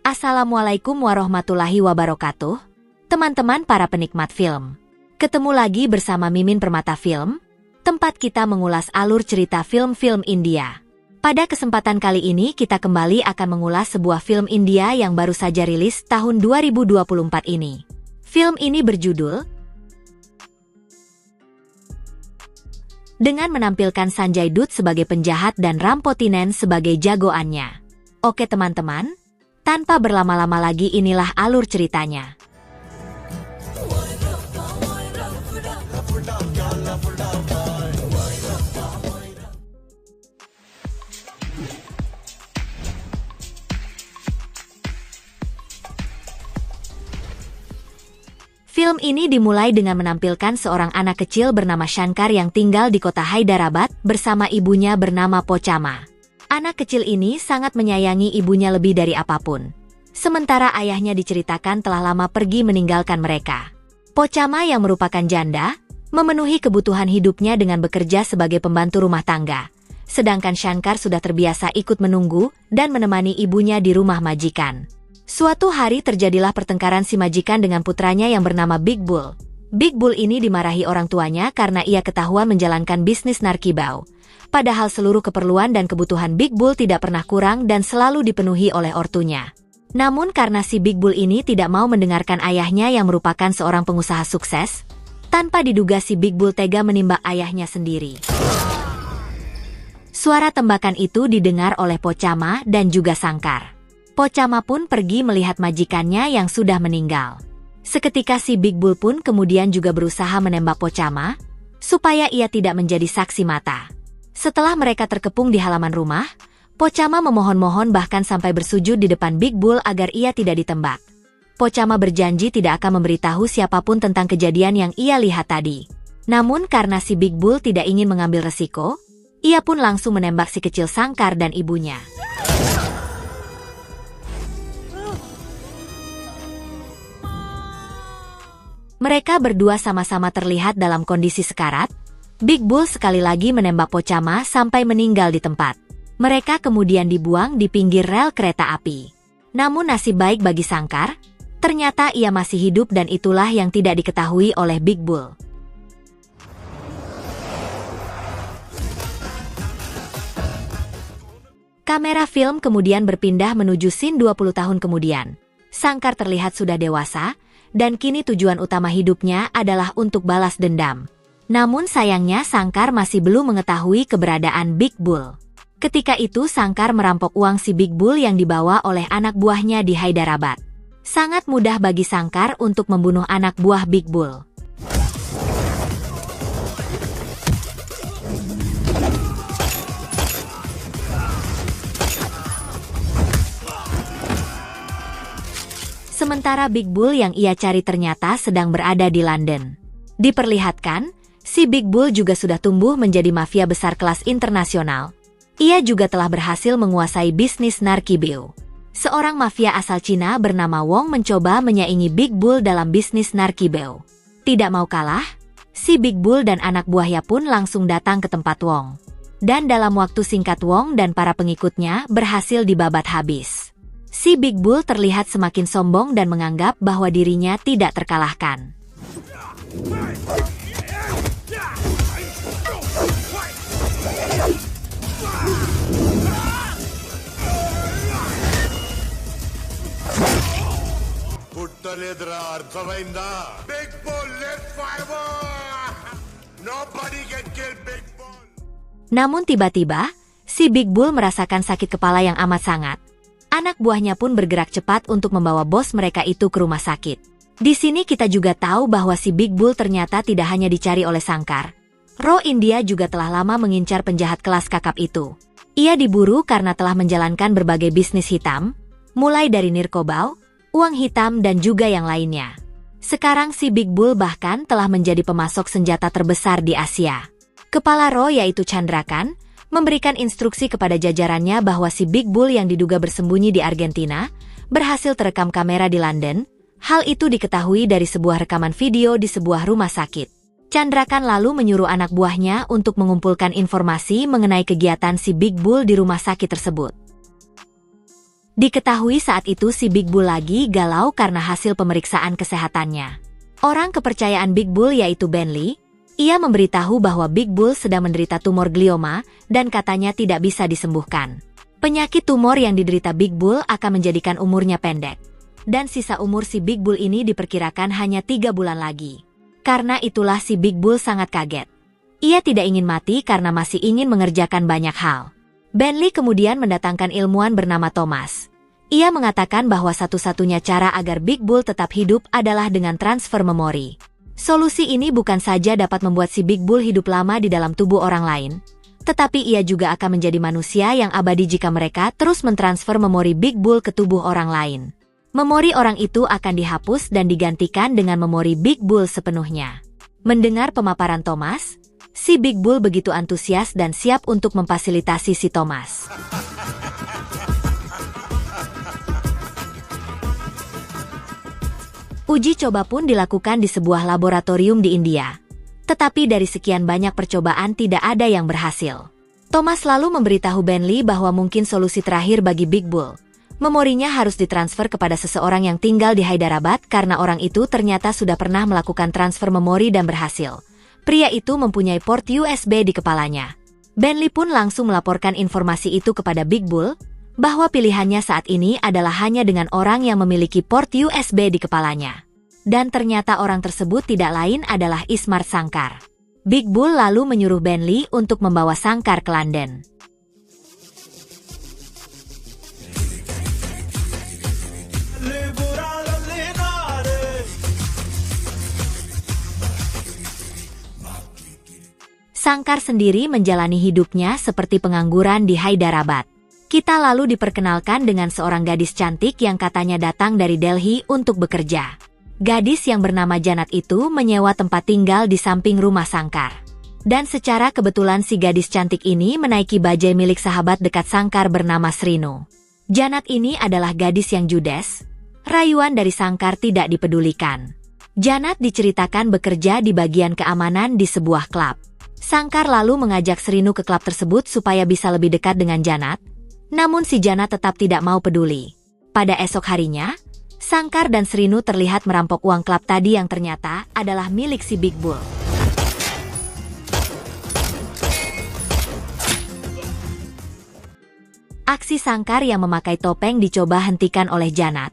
Assalamualaikum warahmatullahi wabarakatuh, teman-teman para penikmat film. Ketemu lagi bersama Mimin Permata Film, tempat kita mengulas alur cerita film-film India. Pada kesempatan kali ini kita kembali akan mengulas sebuah film India yang baru saja rilis tahun 2024 ini. Film ini berjudul dengan menampilkan Sanjay Dutt sebagai penjahat dan Rampotinen sebagai jagoannya. Oke teman-teman, tanpa berlama-lama lagi inilah alur ceritanya. Film ini dimulai dengan menampilkan seorang anak kecil bernama Shankar yang tinggal di kota Hyderabad bersama ibunya bernama Pochama. Anak kecil ini sangat menyayangi ibunya lebih dari apapun. Sementara ayahnya diceritakan telah lama pergi meninggalkan mereka. Pochama yang merupakan janda, memenuhi kebutuhan hidupnya dengan bekerja sebagai pembantu rumah tangga. Sedangkan Shankar sudah terbiasa ikut menunggu dan menemani ibunya di rumah majikan. Suatu hari terjadilah pertengkaran si majikan dengan putranya yang bernama Big Bull. Big Bull ini dimarahi orang tuanya karena ia ketahuan menjalankan bisnis narkibau. Padahal seluruh keperluan dan kebutuhan Big Bull tidak pernah kurang dan selalu dipenuhi oleh ortunya. Namun karena si Big Bull ini tidak mau mendengarkan ayahnya yang merupakan seorang pengusaha sukses, tanpa diduga si Big Bull tega menimba ayahnya sendiri. Suara tembakan itu didengar oleh Pochama dan juga Shankar. Pochama pun pergi melihat majikannya yang sudah meninggal. Seketika si Big Bull pun kemudian juga berusaha menembak Pochama, supaya ia tidak menjadi saksi mata. Setelah mereka terkepung di halaman rumah, Pochama memohon-mohon bahkan sampai bersujud di depan Big Bull agar ia tidak ditembak. Pochama berjanji tidak akan memberitahu siapapun tentang kejadian yang ia lihat tadi. Namun karena si Big Bull tidak ingin mengambil resiko, ia pun langsung menembak si kecil Shankar dan ibunya. Mereka berdua sama-sama terlihat dalam kondisi sekarat. Big Bull sekali lagi menembak Pochama sampai meninggal di tempat. Mereka kemudian dibuang di pinggir rel kereta api. Namun nasib baik bagi Shankar, ternyata ia masih hidup dan itulah yang tidak diketahui oleh Big Bull. Kamera film kemudian berpindah menuju scene 20 tahun kemudian. Shankar terlihat sudah dewasa, dan kini tujuan utama hidupnya adalah untuk balas dendam. Namun sayangnya Shankar masih belum mengetahui keberadaan Big Bull. Ketika itu Shankar merampok uang si Big Bull yang dibawa oleh anak buahnya di Hyderabad. Sangat mudah bagi Shankar untuk membunuh anak buah Big Bull. Sementara Big Bull yang ia cari ternyata sedang berada di London. Diperlihatkan, si Big Bull juga sudah tumbuh menjadi mafia besar kelas internasional. Ia juga telah berhasil menguasai bisnis narkibau. Seorang mafia asal Cina bernama Wong mencoba menyaingi Big Bull dalam bisnis narkibau. Tidak mau kalah, si Big Bull dan anak buahnya pun langsung datang ke tempat Wong. Dan dalam waktu singkat Wong dan para pengikutnya berhasil dibabat habis. Si Big Bull terlihat semakin sombong dan menganggap bahwa dirinya tidak terkalahkan. Namun tiba-tiba, si Big Bull merasakan sakit kepala yang amat sangat. Anak buahnya pun bergerak cepat untuk membawa bos mereka itu ke rumah sakit. Di sini kita juga tahu bahwa si Big Bull ternyata tidak hanya dicari oleh Shankar. Roh India juga telah lama mengincar penjahat kelas kakap itu. Ia diburu karena telah menjalankan berbagai bisnis hitam, mulai dari nirkobau, uang hitam dan juga yang lainnya. Sekarang si Big Bull bahkan telah menjadi pemasok senjata terbesar di Asia. Kepala Roh yaitu Chandrakan, memberikan instruksi kepada jajarannya bahwa si Big Bull yang diduga bersembunyi di Argentina, berhasil terekam kamera di London. Hal itu diketahui dari sebuah rekaman video di sebuah rumah sakit. Chandrakan lalu menyuruh anak buahnya untuk mengumpulkan informasi mengenai kegiatan si Big Bull di rumah sakit tersebut. Diketahui saat itu si Big Bull lagi galau karena hasil pemeriksaan kesehatannya. Orang kepercayaan Big Bull yaitu Bentley, ia memberitahu bahwa Big Bull sedang menderita tumor glioma dan katanya tidak bisa disembuhkan. Penyakit tumor yang diderita Big Bull akan menjadikan umurnya pendek. Dan sisa umur si Big Bull ini diperkirakan hanya 3 bulan lagi. Karena itulah si Big Bull sangat kaget. Ia tidak ingin mati karena masih ingin mengerjakan banyak hal. Bentley kemudian mendatangkan ilmuwan bernama Thomas. Ia mengatakan bahwa satu-satunya cara agar Big Bull tetap hidup adalah dengan transfer memori. Solusi ini bukan saja dapat membuat si Big Bull hidup lama di dalam tubuh orang lain, tetapi ia juga akan menjadi manusia yang abadi jika mereka terus mentransfer memori Big Bull ke tubuh orang lain. Memori orang itu akan dihapus dan digantikan dengan memori Big Bull sepenuhnya. Mendengar pemaparan Thomas, si Big Bull begitu antusias dan siap untuk memfasilitasi si Thomas. Uji coba pun dilakukan di sebuah laboratorium di India. Tetapi dari sekian banyak percobaan tidak ada yang berhasil. Thomas lalu memberitahu Bentley bahwa mungkin solusi terakhir bagi Big Bull. Memorinya harus ditransfer kepada seseorang yang tinggal di Hyderabad karena orang itu ternyata sudah pernah melakukan transfer memori dan berhasil. Pria itu mempunyai port USB di kepalanya. Bentley pun langsung melaporkan informasi itu kepada Big Bull, bahwa pilihannya saat ini adalah hanya dengan orang yang memiliki port USB di kepalanya. Dan ternyata orang tersebut tidak lain adalah Ismar Shankar. Big Bull lalu menyuruh Bentley untuk membawa Shankar ke London. Shankar sendiri menjalani hidupnya seperti pengangguran di Hyderabad. Kita lalu diperkenalkan dengan seorang gadis cantik yang katanya datang dari Delhi untuk bekerja. Gadis yang bernama Janat itu menyewa tempat tinggal di samping rumah Shankar. Dan secara kebetulan si gadis cantik ini menaiki bajai milik sahabat dekat Shankar bernama Srinu. Janat ini adalah gadis yang judes. Rayuan dari Shankar tidak dipedulikan. Janat diceritakan bekerja di bagian keamanan di sebuah klub. Shankar lalu mengajak Srinu ke klub tersebut supaya bisa lebih dekat dengan Janat. Namun si Janat tetap tidak mau peduli. Pada esok harinya, Shankar dan Srinu terlihat merampok uang klub tadi yang ternyata adalah milik si Big Bull. Aksi Shankar yang memakai topeng dicoba hentikan oleh Janat,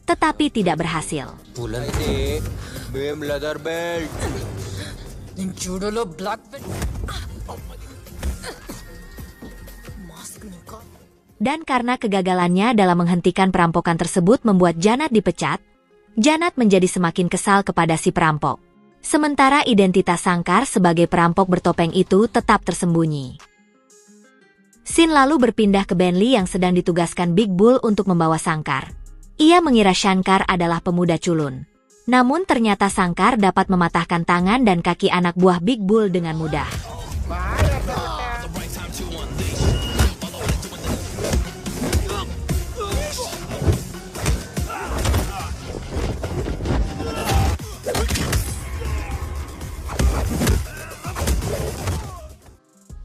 tetapi tidak berhasil. Dan karena kegagalannya dalam menghentikan perampokan tersebut membuat Janat dipecat, Janat menjadi semakin kesal kepada si perampok. Sementara identitas Shankar sebagai perampok bertopeng itu tetap tersembunyi. Scene lalu berpindah ke Bentley yang sedang ditugaskan Big Bull untuk membawa Shankar. Ia mengira Shankar adalah pemuda culun. Namun ternyata Shankar dapat mematahkan tangan dan kaki anak buah Big Bull dengan mudah.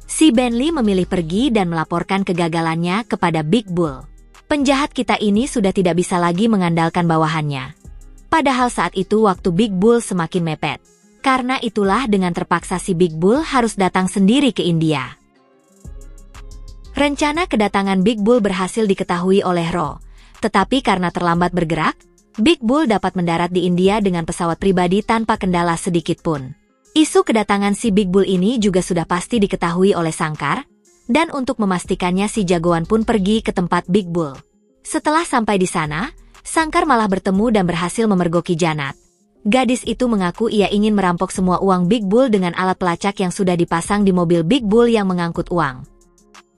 Si Bentley memilih pergi dan melaporkan kegagalannya kepada Big Bull. Penjahat kita ini sudah tidak bisa lagi mengandalkan bawahannya. Padahal saat itu waktu Big Bull semakin mepet. Karena itulah dengan terpaksa si Big Bull harus datang sendiri ke India. Rencana kedatangan Big Bull berhasil diketahui oleh Ro. Tetapi karena terlambat bergerak, Big Bull dapat mendarat di India dengan pesawat pribadi tanpa kendala sedikit pun. Isu kedatangan si Big Bull ini juga sudah pasti diketahui oleh Shankar, dan untuk memastikannya si jagoan pun pergi ke tempat Big Bull. Setelah sampai di sana, Shankar malah bertemu dan berhasil memergoki Janat. Gadis itu mengaku ia ingin merampok semua uang Big Bull dengan alat pelacak yang sudah dipasang di mobil Big Bull yang mengangkut uang.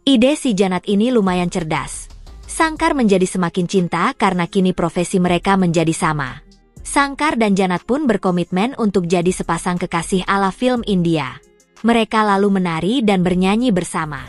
Ide si Janat ini lumayan cerdas. Shankar menjadi semakin cinta karena kini profesi mereka menjadi sama. Shankar dan Janat pun berkomitmen untuk jadi sepasang kekasih ala film India. Mereka lalu menari dan bernyanyi bersama.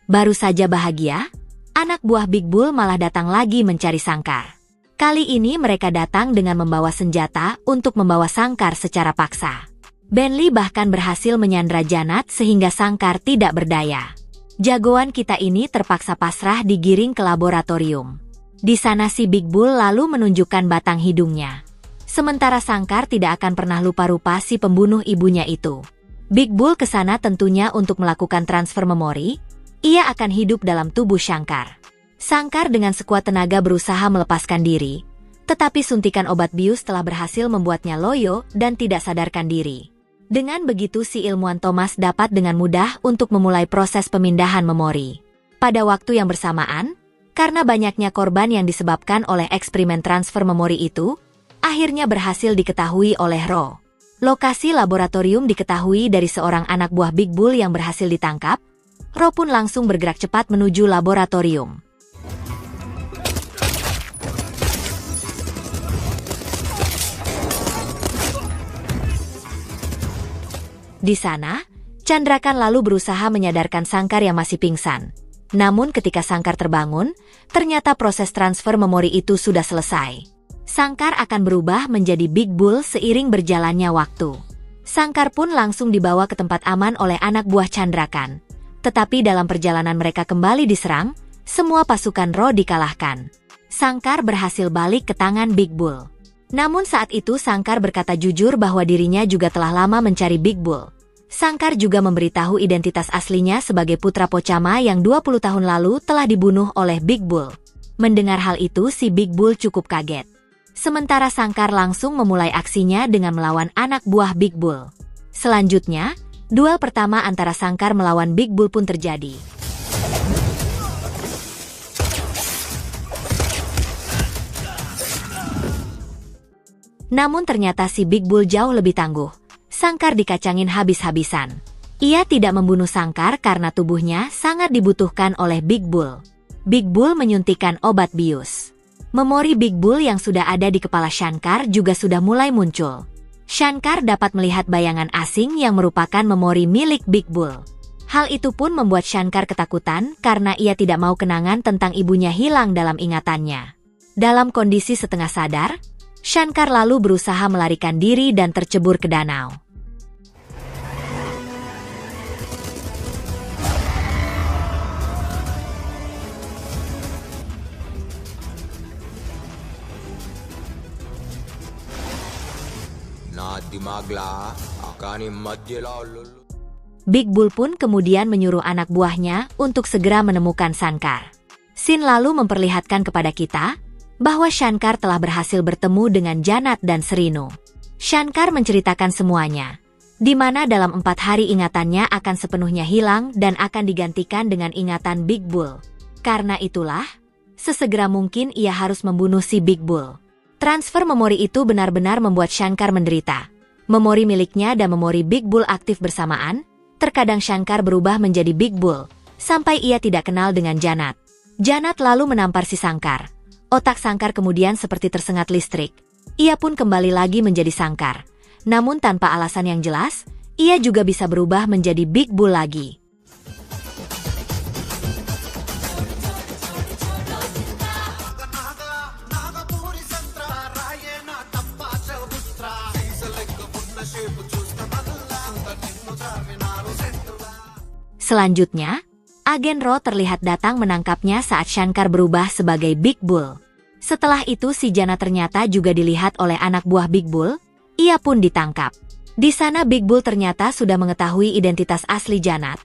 Baru saja bahagia, anak buah Big Bull malah datang lagi mencari Shankar. Kali ini mereka datang dengan membawa senjata untuk membawa Sangkar secara paksa. Benli bahkan berhasil menyandra Janat sehingga Sangkar tidak berdaya. Jagoan kita ini terpaksa pasrah digiring ke laboratorium. Di sana si Big Bull lalu menunjukkan batang hidungnya. Sementara Sangkar tidak akan pernah lupa-lupa si pembunuh ibunya itu. Big Bull ke sana tentunya untuk melakukan transfer memori. Ia akan hidup dalam tubuh Sangkar. Sangkar dengan sekuat tenaga berusaha melepaskan diri, tetapi suntikan obat bius telah berhasil membuatnya loyo dan tidak sadarkan diri. Dengan begitu si ilmuwan Thomas dapat dengan mudah untuk memulai proses pemindahan memori. Pada waktu yang bersamaan, karena banyaknya korban yang disebabkan oleh eksperimen transfer memori itu, akhirnya berhasil diketahui oleh Ro. Lokasi laboratorium diketahui dari seorang anak buah Big Bull yang berhasil ditangkap. Ro pun langsung bergerak cepat menuju laboratorium. Di sana, Chandrakan lalu berusaha menyadarkan Sangkar yang masih pingsan. Namun ketika Sangkar terbangun, ternyata proses transfer memori itu sudah selesai. Sangkar akan berubah menjadi Big Bull seiring berjalannya waktu. Sangkar pun langsung dibawa ke tempat aman oleh anak buah Chandrakan. Tetapi dalam perjalanan mereka kembali diserang, semua pasukan Ro dikalahkan. Sangkar berhasil balik ke tangan Big Bull. Namun saat itu Sangkar berkata jujur bahwa dirinya juga telah lama mencari Big Bull. Sangkar juga memberitahu identitas aslinya sebagai putra Pochama yang 20 tahun lalu telah dibunuh oleh Big Bull. Mendengar hal itu si Big Bull cukup kaget. Sementara Sangkar langsung memulai aksinya dengan melawan anak buah Big Bull. Selanjutnya, duel pertama antara Sangkar melawan Big Bull pun terjadi. Namun ternyata si Big Bull jauh lebih tangguh. Sangkar dikacangin habis-habisan. Ia tidak membunuh Sangkar karena tubuhnya sangat dibutuhkan oleh Big Bull. Big Bull menyuntikkan obat bius. Memori Big Bull yang sudah ada di kepala Shankar juga sudah mulai muncul. Shankar dapat melihat bayangan asing yang merupakan memori milik Big Bull. Hal itu pun membuat Shankar ketakutan karena ia tidak mau kenangan tentang ibunya hilang dalam ingatannya. Dalam kondisi setengah sadar, Shankar lalu berusaha melarikan diri dan tercebur ke danau. Big Bull pun kemudian menyuruh anak buahnya untuk segera menemukan Shankar. Sin lalu memperlihatkan kepada kita bahwa Shankar telah berhasil bertemu dengan Janat dan Serinu. Shankar menceritakan semuanya, di mana dalam 4 hari ingatannya akan sepenuhnya hilang dan akan digantikan dengan ingatan Big Bull. Karena itulah, sesegera mungkin ia harus membunuh si Big Bull. Transfer memori itu benar-benar membuat Shankar menderita. Memori miliknya dan memori Big Bull aktif bersamaan. Terkadang Shankar berubah menjadi Big Bull, sampai ia tidak kenal dengan Janat. Janat lalu menampar si Sangkar. Otak Sangkar kemudian seperti tersengat listrik. Ia pun kembali lagi menjadi Sangkar. Namun tanpa alasan yang jelas, ia juga bisa berubah menjadi Big Bull lagi. Selanjutnya, agen Ro terlihat datang menangkapnya saat Shankar berubah sebagai Big Bull. Setelah itu si Janat ternyata juga dilihat oleh anak buah Big Bull, ia pun ditangkap. Di sana Big Bull ternyata sudah mengetahui identitas asli Janat.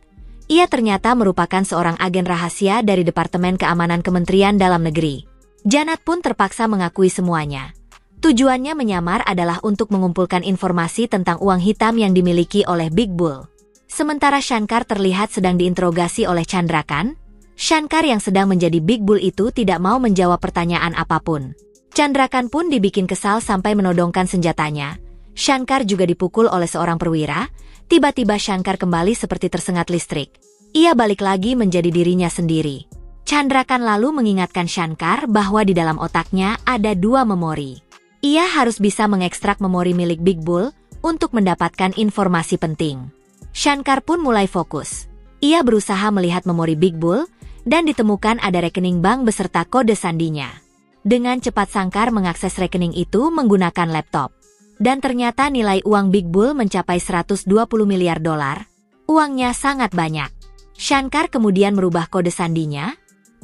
Ia ternyata merupakan seorang agen rahasia dari Departemen Keamanan Kementerian Dalam Negeri. Janat pun terpaksa mengakui semuanya. Tujuannya menyamar adalah untuk mengumpulkan informasi tentang uang hitam yang dimiliki oleh Big Bull. Sementara Shankar terlihat sedang diinterogasi oleh Chandrakan, Shankar yang sedang menjadi Big Bull itu tidak mau menjawab pertanyaan apapun. Chandrakan pun dibikin kesal sampai menodongkan senjatanya. Shankar juga dipukul oleh seorang perwira. Tiba-tiba Shankar kembali seperti tersengat listrik. Ia balik lagi menjadi dirinya sendiri. Chandrakan lalu mengingatkan Shankar bahwa di dalam otaknya ada 2 memori. Ia harus bisa mengekstrak memori milik Big Bull untuk mendapatkan informasi penting. Shankar pun mulai fokus. Ia berusaha melihat memori Big Bull dan ditemukan ada rekening bank beserta kode sandinya. Dengan cepat Shankar mengakses rekening itu menggunakan laptop. Dan ternyata nilai uang Big Bull mencapai 120 miliar dolar. Uangnya sangat banyak. Shankar kemudian merubah kode sandinya.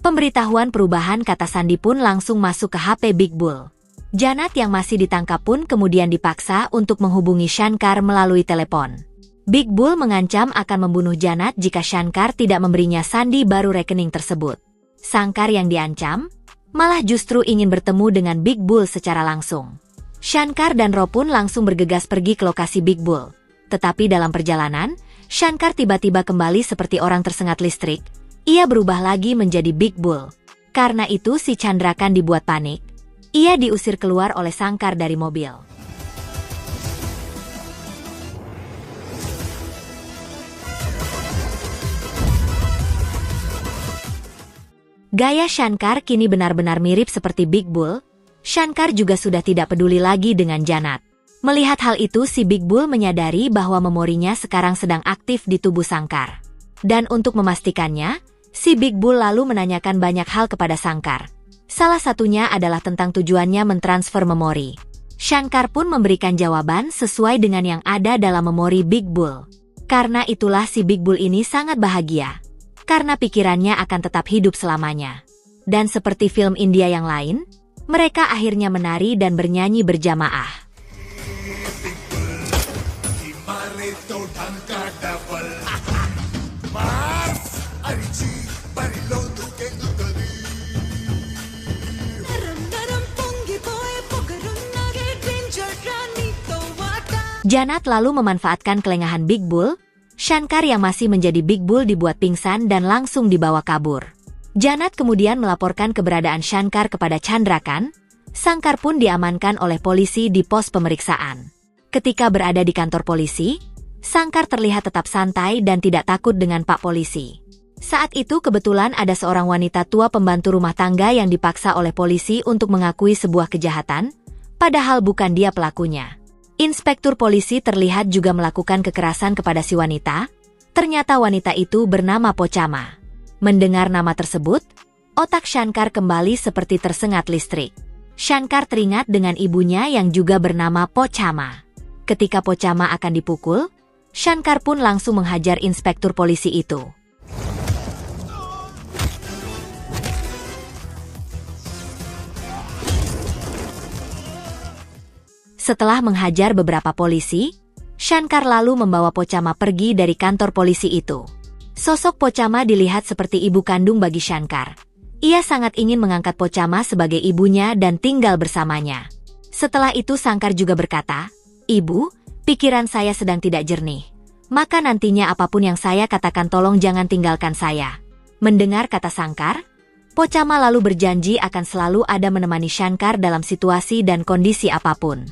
Pemberitahuan perubahan kata sandi pun langsung masuk ke HP Big Bull. Janat yang masih ditangkap pun kemudian dipaksa untuk menghubungi Shankar melalui telepon. Big Bull mengancam akan membunuh Janat jika Shankar tidak memberinya sandi baru rekening tersebut. Shankar yang diancam, malah justru ingin bertemu dengan Big Bull secara langsung. Shankar dan Ro pun langsung bergegas pergi ke lokasi Big Bull. Tetapi dalam perjalanan, Shankar tiba-tiba kembali seperti orang tersengat listrik. Ia berubah lagi menjadi Big Bull. Karena itu si Chandrakan dibuat panik. Ia diusir keluar oleh Shankar dari mobil. Gaya Shankar kini benar-benar mirip seperti Big Bull. Shankar juga sudah tidak peduli lagi dengan Janat. Melihat hal itu si Big Bull menyadari bahwa memorinya sekarang sedang aktif di tubuh Shankar. Dan untuk memastikannya, si Big Bull lalu menanyakan banyak hal kepada Shankar. Salah satunya adalah tentang tujuannya mentransfer memori. Shankar pun memberikan jawaban sesuai dengan yang ada dalam memori Big Bull. Karena itulah si Big Bull ini sangat bahagia. Karena pikirannya akan tetap hidup selamanya. Dan seperti film India yang lain, mereka akhirnya menari dan bernyanyi berjamaah. Janat lalu memanfaatkan kelengahan Big Bull. Shankar yang masih menjadi Big Bull dibuat pingsan dan langsung dibawa kabur. Janat kemudian melaporkan keberadaan Shankar kepada Chandrakan. Shankar pun diamankan oleh polisi di pos pemeriksaan. Ketika berada di kantor polisi, Shankar terlihat tetap santai dan tidak takut dengan Pak Polisi. Saat itu kebetulan ada seorang wanita tua pembantu rumah tangga yang dipaksa oleh polisi untuk mengakui sebuah kejahatan, padahal bukan dia pelakunya. Inspektur polisi terlihat juga melakukan kekerasan kepada si wanita. Ternyata wanita itu bernama Pochama. Mendengar nama tersebut, otak Shankar kembali seperti tersengat listrik. Shankar teringat dengan ibunya yang juga bernama Pochama. Ketika Pochama akan dipukul, Shankar pun langsung menghajar inspektur polisi itu. Setelah menghajar beberapa polisi, Shankar lalu membawa Pochama pergi dari kantor polisi itu. Sosok Pochama dilihat seperti ibu kandung bagi Shankar. Ia sangat ingin mengangkat Pochama sebagai ibunya dan tinggal bersamanya. Setelah itu Shankar juga berkata, "Ibu, pikiran saya sedang tidak jernih. Maka nantinya apapun yang saya katakan tolong jangan tinggalkan saya." Mendengar kata Shankar, Pochama lalu berjanji akan selalu ada menemani Shankar dalam situasi dan kondisi apapun.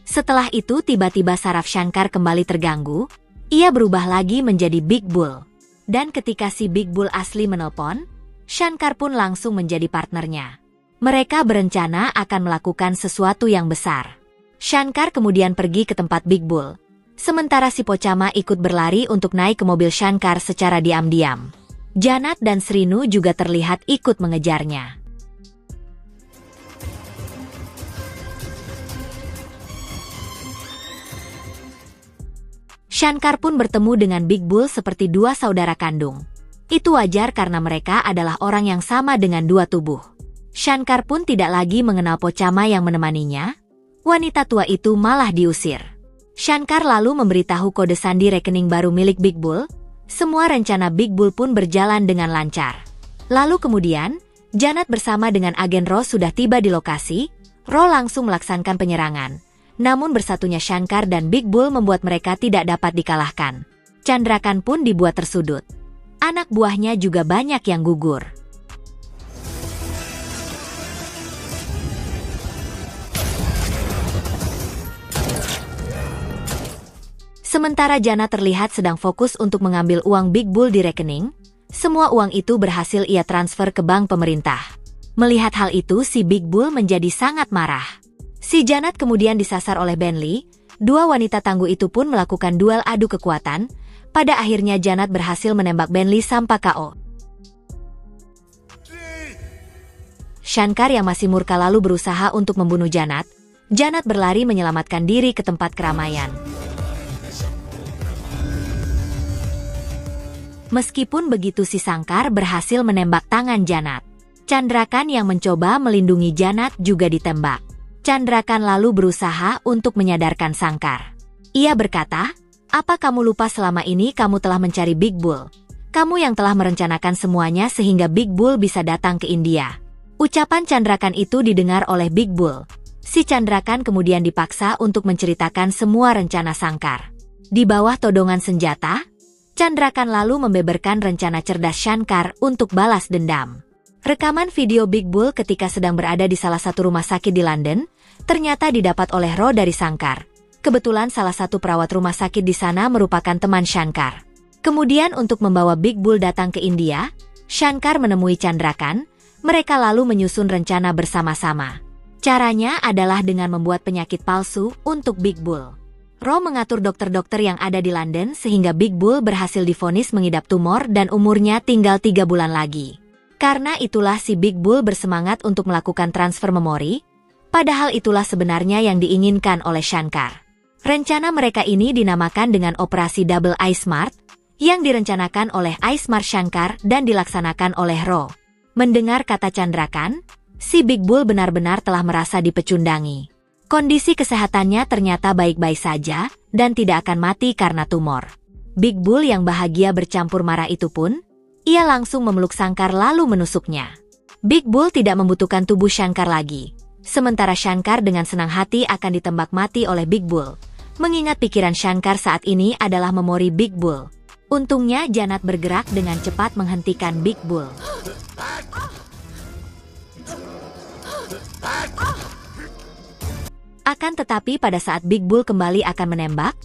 Setelah itu tiba-tiba saraf Shankar kembali terganggu. Ia berubah lagi menjadi Big Bull. Dan ketika si Big Bull asli menelpon, Shankar pun langsung menjadi partnernya. Mereka berencana akan melakukan sesuatu yang besar. Shankar kemudian pergi ke tempat Big Bull. Sementara si Pochama ikut berlari untuk naik ke mobil Shankar secara diam-diam. Janat dan Srinu juga terlihat ikut mengejarnya. Shankar pun bertemu dengan Big Bull seperti dua saudara kandung. Itu wajar karena mereka adalah orang yang sama dengan dua tubuh. Shankar pun tidak lagi mengenal Pochama yang menemaninya. Wanita tua itu malah diusir. Shankar lalu memberitahu kode sandi rekening baru milik Big Bull. Semua rencana Big Bull pun berjalan dengan lancar. Lalu kemudian, Janat bersama dengan agen Ro sudah tiba di lokasi. Ro langsung melaksanakan penyerangan. Namun bersatunya Shankar dan Big Bull membuat mereka tidak dapat dikalahkan. Chandrakan pun dibuat tersudut. Anak buahnya juga banyak yang gugur. Sementara Jana terlihat sedang fokus untuk mengambil uang Big Bull di rekening, semua uang itu berhasil ia transfer ke bank pemerintah. Melihat hal itu si Big Bull menjadi sangat marah. Si Janat kemudian disasar oleh Benli. Dua wanita tangguh itu pun melakukan duel adu kekuatan. Pada akhirnya Janat berhasil menembak Benli sampai KO. Shankar yang masih murka lalu berusaha untuk membunuh Janat. Janat berlari menyelamatkan diri ke tempat keramaian. Meskipun begitu, si Shankar berhasil menembak tangan Janat. Chandrakan yang mencoba melindungi Janat juga ditembak. Chandrakan lalu berusaha untuk menyadarkan Shankar. Ia berkata, "Apa kamu lupa selama ini kamu telah mencari Big Bull? Kamu yang telah merencanakan semuanya sehingga Big Bull bisa datang ke India." Ucapan Chandrakan itu didengar oleh Big Bull. Si Chandrakan kemudian dipaksa untuk menceritakan semua rencana Shankar. Di bawah todongan senjata, Chandrakan lalu membeberkan rencana cerdas Shankar untuk balas dendam. Rekaman video Big Bull ketika sedang berada di salah satu rumah sakit di London ternyata didapat oleh Ro dari Shankar. Kebetulan salah satu perawat rumah sakit di sana merupakan teman Shankar. Kemudian untuk membawa Big Bull datang ke India, Shankar menemui Chandrakan. Mereka lalu menyusun rencana bersama-sama. Caranya adalah dengan membuat penyakit palsu untuk Big Bull. Ro mengatur dokter-dokter yang ada di London sehingga Big Bull berhasil divonis mengidap tumor dan umurnya tinggal 3 bulan lagi. Karena itulah si Big Bull bersemangat untuk melakukan transfer memori, padahal itulah sebenarnya yang diinginkan oleh Shankar. Rencana mereka ini dinamakan dengan Operasi Double Eye Smart, yang direncanakan oleh Eye Smart Shankar dan dilaksanakan oleh Ro. Mendengar kata Chandrakan, si Big Bull benar-benar telah merasa dipecundangi. Kondisi kesehatannya ternyata baik-baik saja dan tidak akan mati karena tumor. Big Bull yang bahagia bercampur marah itu pun, ia langsung memeluk Shankar lalu menusuknya. Big Bull tidak membutuhkan tubuh Shankar lagi. Sementara Shankar dengan senang hati akan ditembak mati oleh Big Bull. Mengingat pikiran Shankar saat ini adalah memori Big Bull. Untungnya Janat bergerak dengan cepat menghentikan Big Bull. Akan tetapi pada saat Big Bull kembali akan menembak,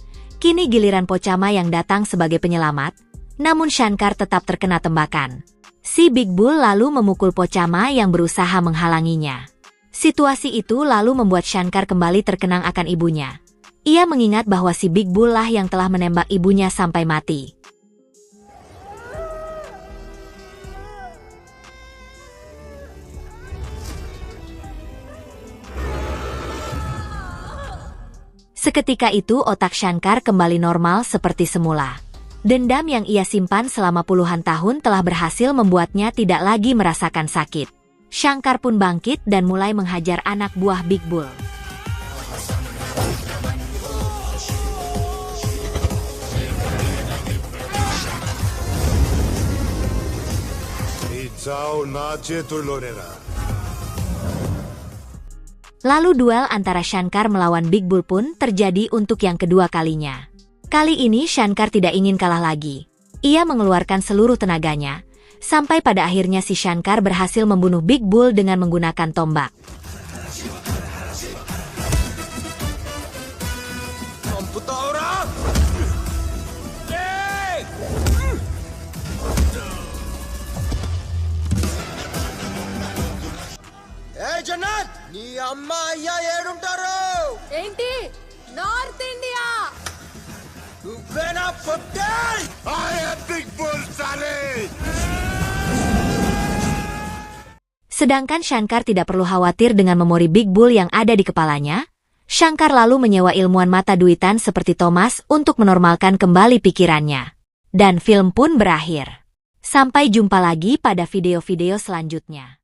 kini giliran Pochama yang datang sebagai penyelamat, namun Shankar tetap terkena tembakan. Si Big Bull lalu memukul Pochama yang berusaha menghalanginya. Situasi itu lalu membuat Shankar kembali terkenang akan ibunya. Ia mengingat bahwa si Big Bull lah yang telah menembak ibunya sampai mati. Seketika itu otak Shankar kembali normal seperti semula. Dendam yang ia simpan selama puluhan tahun telah berhasil membuatnya tidak lagi merasakan sakit. Shankar pun bangkit dan mulai menghajar anak buah Big Bull. Lalu duel antara Shankar melawan Big Bull pun terjadi untuk yang kedua kalinya. Kali ini Shankar tidak ingin kalah lagi. Ia mengeluarkan seluruh tenaganya, sampai pada akhirnya si Shankar berhasil membunuh Big Bull dengan menggunakan tombak. Jannat నీ అమ్మ అయ్య ఏడుంటారు ఏంటి north India నువ్వేనా Pottel I am big bull సాలే. Sedangkan Shankar tidak perlu khawatir dengan memori Big Bull yang ada di kepalanya. Shankar lalu menyewa ilmuwan mata duitan seperti Thomas untuk menormalkan kembali pikirannya. Dan film pun berakhir. Sampai jumpa lagi pada video-video selanjutnya.